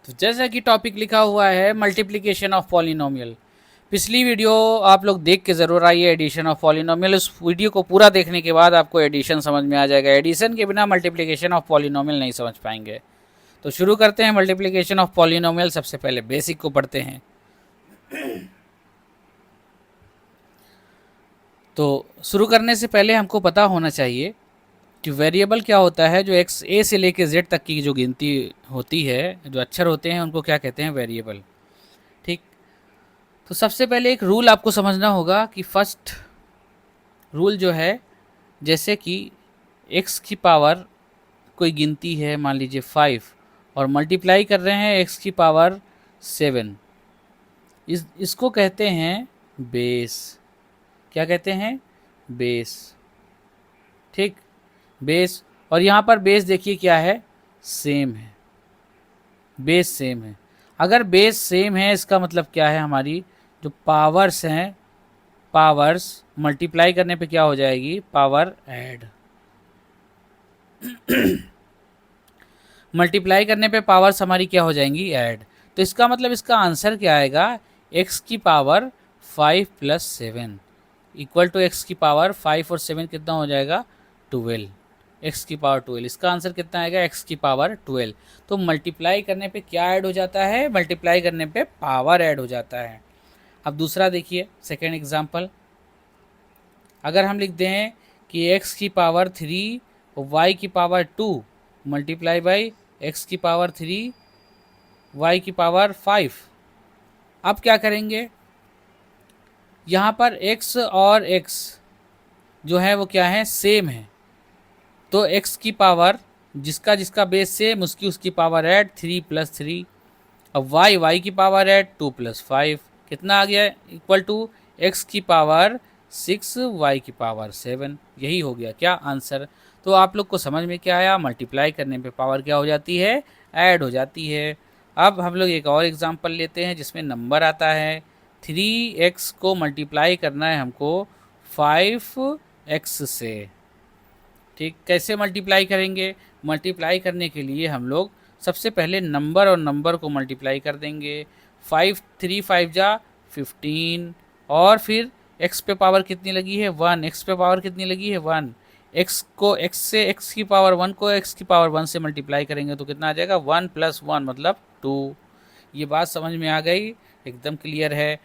तो जैसा कि टॉपिक लिखा हुआ है मल्टीप्लिकेशन ऑफ पॉलिनोमियल। पिछली वीडियो आप लोग देख के ज़रूर आइए, एडिशन ऑफ पॉलिनोमियल। उस वीडियो को पूरा देखने के बाद आपको एडिशन समझ में आ जाएगा। एडिशन के बिना मल्टीप्लिकेशन ऑफ पॉलिनोमियल नहीं समझ पाएंगे। तो शुरू करते हैं मल्टीप्लिकेशन ऑफ पॉलिनोमियल। सबसे पहले बेसिक को पढ़ते हैं। तो शुरू करने से पहले हमको पता होना चाहिए कि वेरिएबल क्या होता है। जो एक्स ए से लेके जेड तक की जो गिनती होती है, जो अक्षर होते हैं, उनको क्या कहते हैं? वेरिएबल। ठीक। तो सबसे पहले एक रूल आपको समझना होगा कि फर्स्ट रूल जो है, जैसे कि एक्स की पावर कोई गिनती है, मान लीजिए 5, और मल्टीप्लाई कर रहे हैं एक्स की पावर 7, इसको कहते हैं बेस। क्या कहते हैं? बेस। ठीक, बेस। और यहाँ पर बेस देखिए क्या है? सेम है। बेस सेम है। अगर बेस सेम है इसका मतलब क्या है? हमारी जो पावर्स हैं, पावर्स मल्टीप्लाई करने पे क्या हो जाएगी? Power add. मल्टीप्लाई करने पे पावर्स हमारी क्या हो जाएंगी? ऐड। तो इसका मतलब इसका आंसर क्या आएगा? एक्स की power 5 plus 7 equal to x की पावर 5 और 7 कितना हो जाएगा? 12। एक्स की पावर 12। इसका आंसर कितना आएगा? एक्स की पावर 12। तो मल्टीप्लाई करने पे क्या ऐड हो जाता है? मल्टीप्लाई करने पे पावर ऐड हो जाता है। अब दूसरा देखिए, सेकेंड एग्जाम्पल। अगर हम लिख दें कि एक्स की पावर 3 और वाई की पावर 2 मल्टीप्लाई बाई एक्स की पावर 3 वाई की पावर 5। अब क्या करेंगे? यहाँ पर x और x जो है वो क्या है? सेम है। तो x की पावर, जिसका जिसका बेस सेम, उसकी उसकी पावर ऐड 3 प्लस 3। अब y की पावर ऐड 2 प्लस 5 कितना आ गया? इक्वल टू x की पावर 6 y की पावर 7। यही हो गया क्या आंसर? तो आप लोग को समझ में क्या आया? मल्टीप्लाई करने पे पावर क्या हो जाती है? ऐड हो जाती है। अब हम लोग एक और एग्जांपल लेते हैं जिसमें नंबर आता है 3x को मल्टीप्लाई करना है हमको 5x से। ठीक, कैसे मल्टीप्लाई करेंगे? मल्टीप्लाई करने के लिए हम लोग सबसे पहले नंबर और नंबर को मल्टीप्लाई कर देंगे। 5 3 5 जा 15, और फिर x पे पावर कितनी लगी है? 1। x पे पावर कितनी लगी है? 1। x को x से x की पावर 1 को x की पावर 1 से मल्टीप्लाई करेंगे तो कितना आ जाएगा? 1 प्लस 1 मतलब 2। ये बात समझ में आ गई? एकदम क्लियर है।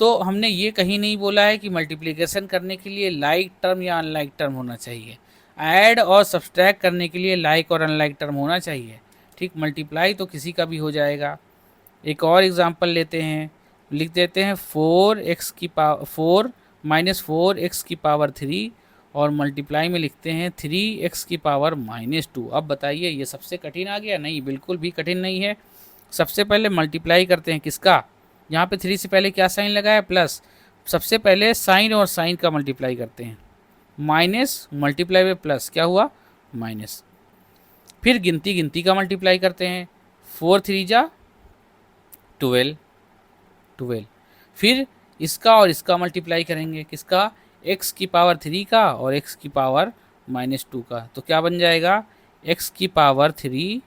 तो हमने ये कहीं नहीं बोला है कि मल्टीप्लिकेशन करने के लिए लाइक टर्म या अनलाइक टर्म होना चाहिए। ऐड और सब्सट्रैक्ट करने के लिए लाइक और अनलाइक टर्म होना चाहिए। ठीक, मल्टीप्लाई तो किसी का भी हो जाएगा। एक और एग्जांपल लेते हैं, लिख देते हैं 4 माइनस 4x की पावर 3, और मल्टीप्लाई में लिखते हैं 3x की पावर -2। अब बताइए, ये सबसे कठिन आ गया? नहीं, बिल्कुल भी कठिन नहीं है। सबसे पहले मल्टीप्लाई करते हैं किसका? यहाँ पे 3 से पहले क्या साइन लगा है? प्लस। सबसे पहले साइन और साइन का मल्टीप्लाई करते हैं। माइनस मल्टीप्लाई में प्लस, क्या हुआ? माइनस। फिर गिनती गिनती का मल्टीप्लाई करते हैं। 4 3 जा 12। फिर इसका और इसका मल्टीप्लाई करेंगे। किसका? x की पावर 3 का और x की पावर -2 का। तो क्या बन जाएगा? x की पावर 3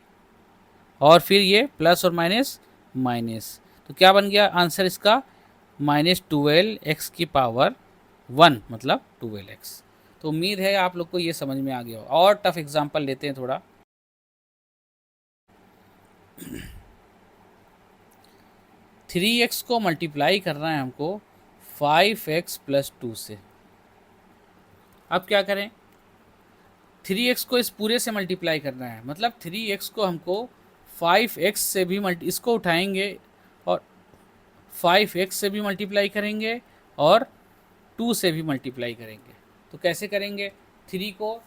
और फिर ये प्लस और माइनस माइनस। तो क्या बन गया आंसर इसका? -12 x की पावर 1 मतलब 12x। तो उम्मीद है आप लोग को ये समझ में आ गया हो। और टफ एग्जांपल लेते हैं थोड़ा। 3x को मल्टीप्लाई करना है हमको 5x प्लस 2 से। अब क्या करें? 3x को इस पूरे से मल्टीप्लाई करना है, मतलब 3x को हमको 5x से भी इसको उठाएंगे और 5x से भी मल्टीप्लाई करेंगे और 2 से भी मल्टीप्लाई करेंगे। तो कैसे करेंगे? 3 को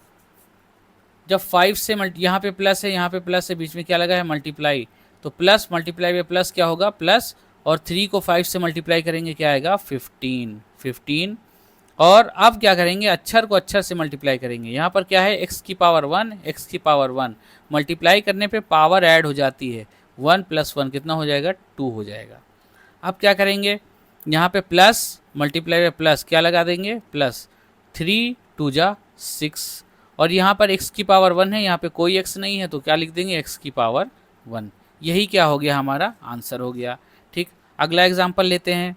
जब 5 से यहाँ पे प्लस है, यहाँ पे प्लस है, बीच में क्या लगा है? मल्टीप्लाई। तो प्लस मल्टीप्लाई में प्लस क्या होगा? प्लस। और 3 को 5 से मल्टीप्लाई करेंगे, क्या आएगा? 15। और अब क्या करेंगे? अक्षर को अक्षर से मल्टीप्लाई करेंगे। यहाँ पर क्या है? x की पावर 1, x की पावर 1। मल्टीप्लाई करने पे पावर ऐड हो जाती है। 1 प्लस 1 कितना हो जाएगा? 2 हो जाएगा। अब क्या करेंगे? यहाँ पे प्लस मल्टीप्लाई में प्लस क्या लगा देंगे? प्लस। 3 2 जा 6, और यहाँ पर x की पावर 1 है, यहाँ पे कोई x नहीं है, तो क्या लिख देंगे? x की पावर 1। यही क्या हो गया, हमारा आंसर हो गया। ठीक, अगला एग्जाम्पल लेते हैं।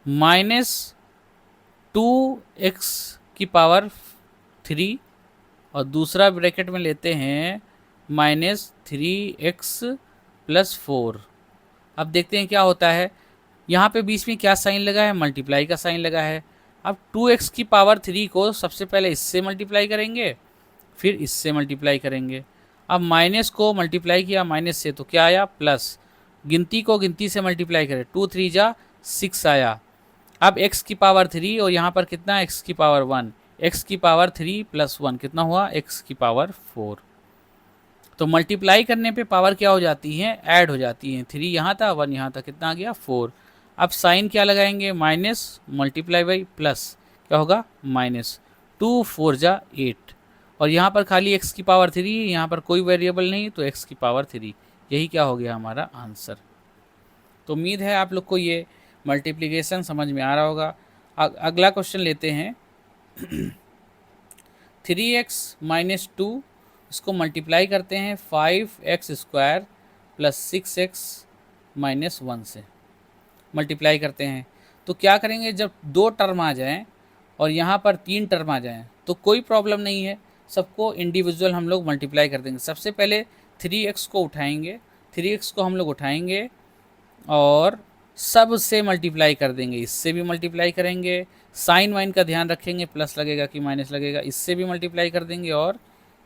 -2x⁻³ और दूसरा ब्रैकेट में लेते हैं -3x+4। अब देखते हैं क्या होता है। यहाँ पे बीच में क्या साइन लगा है, मल्टीप्लाई का साइन लगा है। अब 2x⁻³ को सबसे पहले इससे मल्टीप्लाई करेंगे, फिर इससे मल्टीप्लाई करेंगे। अब माइनस को मल्टीप्लाई किया माइनस से तो क्या आया, प्लस। गिनती को गिनती से मल्टीप्लाई करें, 2 3 जा 6 आया। अब x⁻³ और यहाँ पर कितना, x⁻1, x⁻³ + 1 कितना हुआ, x⁻4। तो मल्टीप्लाई करने पे पावर क्या हो जाती है, ऐड हो जाती है। 3 यहाँ था, 1 यहाँ था, कितना आ गया, 4। अब साइन क्या लगाएंगे, माइनस मल्टीप्लाई बाई प्लस, क्या होगा, -2 4 जा 8। और यहाँ पर खाली x⁻3, यहाँ पर कोई वेरिएबल नहीं तो x⁻3। यही क्या हो गया, हमारा आंसर। तो उम्मीद है आप लोग को ये मल्टीप्लिकेशन समझ में आ रहा होगा। अगला क्वेश्चन लेते हैं। 3x - 2, इसको मल्टीप्लाई करते हैं 5x² + 6x - 1 से मल्टीप्लाई करते हैं। तो क्या करेंगे, जब 2 टर्म आ जाएं और यहाँ पर 3 टर्म आ जाएं तो कोई प्रॉब्लम नहीं है, सबको इंडिविजुअल हम लोग मल्टीप्लाई कर देंगे। सबसे पहले 3x को उठाएंगे, 3x को हम लोग उठाएंगे और सब से मल्टीप्लाई कर देंगे। इससे भी मल्टीप्लाई करेंगे, साइन वाइन का ध्यान रखेंगे, प्लस लगेगा कि माइनस लगेगा। इससे भी मल्टीप्लाई कर देंगे और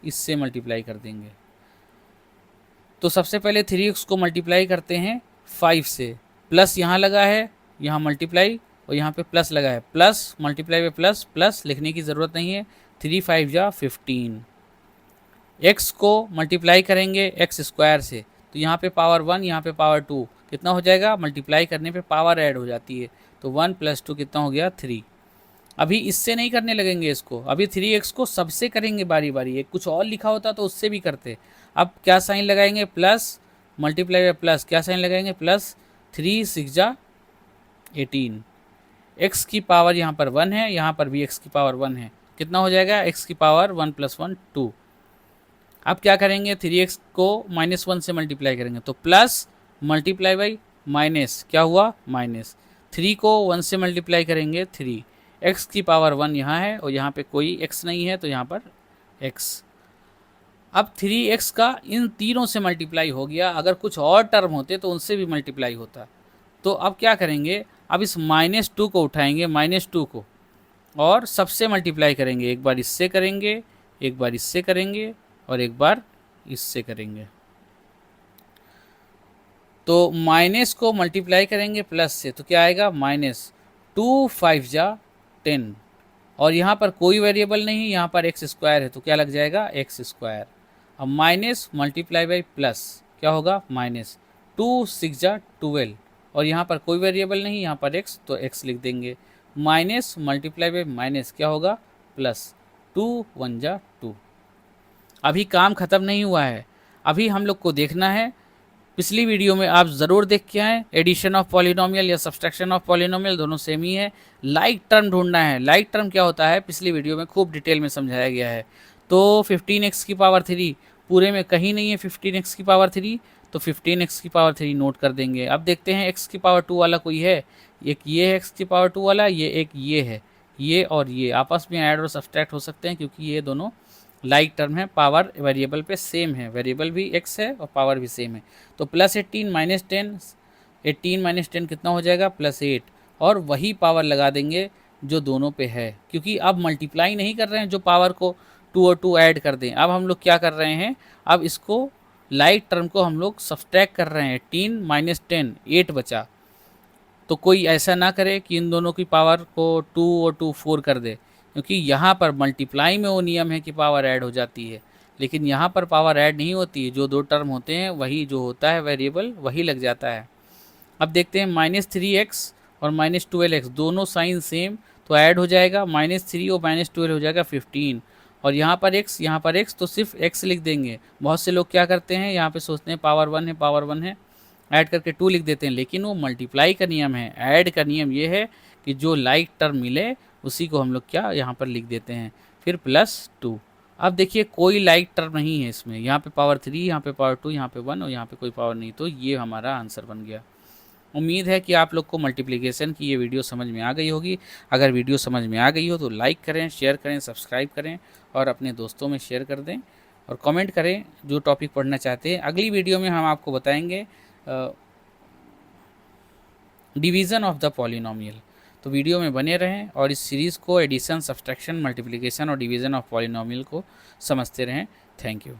इससे मल्टीप्लाई कर देंगे। तो सबसे पहले 3x को मल्टीप्लाई करते हैं 5 से, प्लस यहाँ लगा है, यहाँ मल्टीप्लाई और यहाँ पे प्लस लगा है, प्लस मल्टीप्लाई पे प्लस, प्लस लिखने की ज़रूरत नहीं है। 3 5 जा 15। x को मल्टीप्लाई करेंगे x² से, तो यहाँ पे पावर 1, यहाँ पे पावर 2, कितना हो जाएगा, मल्टीप्लाई करने पे पावर ऐड हो जाती है। तो 1 + 2 कितना हो गया, 3। अभी इससे नहीं करने लगेंगे इसको, अभी 3x को सबसे करेंगे बारी बारी। एक कुछ और लिखा होता तो उससे भी करते। अब क्या साइन लगाएंगे, प्लस मल्टीप्लाई बाय प्लस, क्या साइन लगाएंगे, प्लस। 3 6 जा 18। x की पावर यहाँ पर 1 है, यहाँ पर भी x की पावर 1 है, कितना हो जाएगा, x की पावर 1 + 1 2। अब क्या करेंगे, 3x को -1 से मल्टीप्लाई करेंगे, तो प्लस मल्टीप्लाई बाई माइनस, क्या हुआ, माइनस। 3 को 1 से मल्टीप्लाई करेंगे 3, x की पावर 1 यहाँ है और यहाँ पे कोई x नहीं है तो यहाँ पर x। अब 3x का इन तीनों से मल्टीप्लाई हो गया। अगर कुछ और टर्म होते तो उनसे भी मल्टीप्लाई होता। तो अब क्या करेंगे, अब इस -2 को उठाएंगे, -2 को, और सबसे मल्टीप्लाई करेंगे। एक बार इससे करेंगे, एक बार इससे करेंगे और एक बार इससे करेंगे। तो माइनस को मल्टीप्लाई करेंगे प्लस से, तो क्या आएगा, -2 5 जा 10। और यहाँ पर कोई वेरिएबल नहीं, यहाँ पर x² है तो क्या लग जाएगा, x²। अब माइनस मल्टीप्लाई बाई प्लस, क्या होगा, -2 6 जा 12। और यहाँ पर कोई वेरिएबल नहीं, यहाँ पर x तो x लिख देंगे। माइनस मल्टीप्लाई बाई माइनस, क्या होगा, प्लस। 2 1 जा 2। अभी काम ख़त्म नहीं हुआ है, अभी हम लोग को देखना है। पिछली वीडियो में आप ज़रूर देख के आएँ, एडिशन ऑफ पॉलिनोमियल या सब्सट्रैक्शन ऑफ पॉलिनोमियल दोनों सेम ही है। लाइक टर्म ढूंढना है। लाइक टर्म क्या होता है, पिछली वीडियो में खूब डिटेल में समझाया गया है। तो 15x³ पूरे में कहीं नहीं है 15x³, तो 15x³ नोट कर देंगे। अब देखते हैं x⁻2 वाला कोई है, एक ये है x⁻2 वाला, ये एक ये है, ये और ये आपस में ऐड और सब्सट्रैक्ट हो सकते हैं क्योंकि ये दोनों लाइक टर्म है, पावर वेरिएबल पे सेम है, वेरिएबल भी x है और पावर भी सेम है। तो +18 - 10, 18 - 10 कितना हो जाएगा, +8। और वही पावर लगा देंगे जो दोनों पे है, क्योंकि अब मल्टीप्लाई नहीं कर रहे हैं जो पावर को 2 और 2 ऐड कर दें। अब हम लोग क्या कर रहे हैं, अब इसको लाइक टर्म को हम लोग सब्सट्रैक्ट कर रहे हैं। 18 - 10 8 बचा। तो कोई ऐसा ना करे कि इन दोनों की पावर को 2 और 2 4 कर दे, क्योंकि यहाँ पर मल्टीप्लाई में वो नियम है कि पावर ऐड हो जाती है, लेकिन यहाँ पर पावर ऐड नहीं होती है। जो दो टर्म होते हैं वही जो होता है वेरिएबल वही लग जाता है। अब देखते हैं -3x और -12x दोनों साइन सेम, तो ऐड हो जाएगा। -3 और -12 हो जाएगा 15। और यहाँ पर x, यहाँ पर x, तो सिर्फ x लिख देंगे। बहुत से लोग क्या करते हैं, यहाँ पे सोचते हैं पावर 1 है, पावर 1 है, ऐड करके 2 लिख देते हैं, लेकिन वो मल्टीप्लाई का नियम है। ऐड का नियम ये है कि जो लाइक टर्म मिले उसी को हम लोग क्या यहाँ पर लिख देते हैं, फिर +2। अब देखिए कोई लाइक टर्म नहीं है इसमें, यहाँ पे पावर 3, यहाँ पे पावर 2, यहाँ पे 1 और यहाँ पे कोई पावर नहीं, तो ये हमारा आंसर बन गया। उम्मीद है कि आप लोग को मल्टीप्लिकेशन की ये वीडियो समझ में आ गई होगी। अगर वीडियो समझ में आ गई हो तो लाइक करें, शेयर करें, सब्सक्राइब करें और अपने दोस्तों में शेयर कर दें और कमेंट करें जो टॉपिक पढ़ना चाहते हैं। अगली वीडियो में हम आपको बताएंगे डिवीज़न ऑफ द पॉलिनोमियल। तो वीडियो में बने रहें और इस सीरीज़ को एडिशन, सब्सट्रैक्शन, मल्टीप्लिकेशन और डिवीज़न ऑफ पॉलिनोमियल को समझते रहें। Thank you.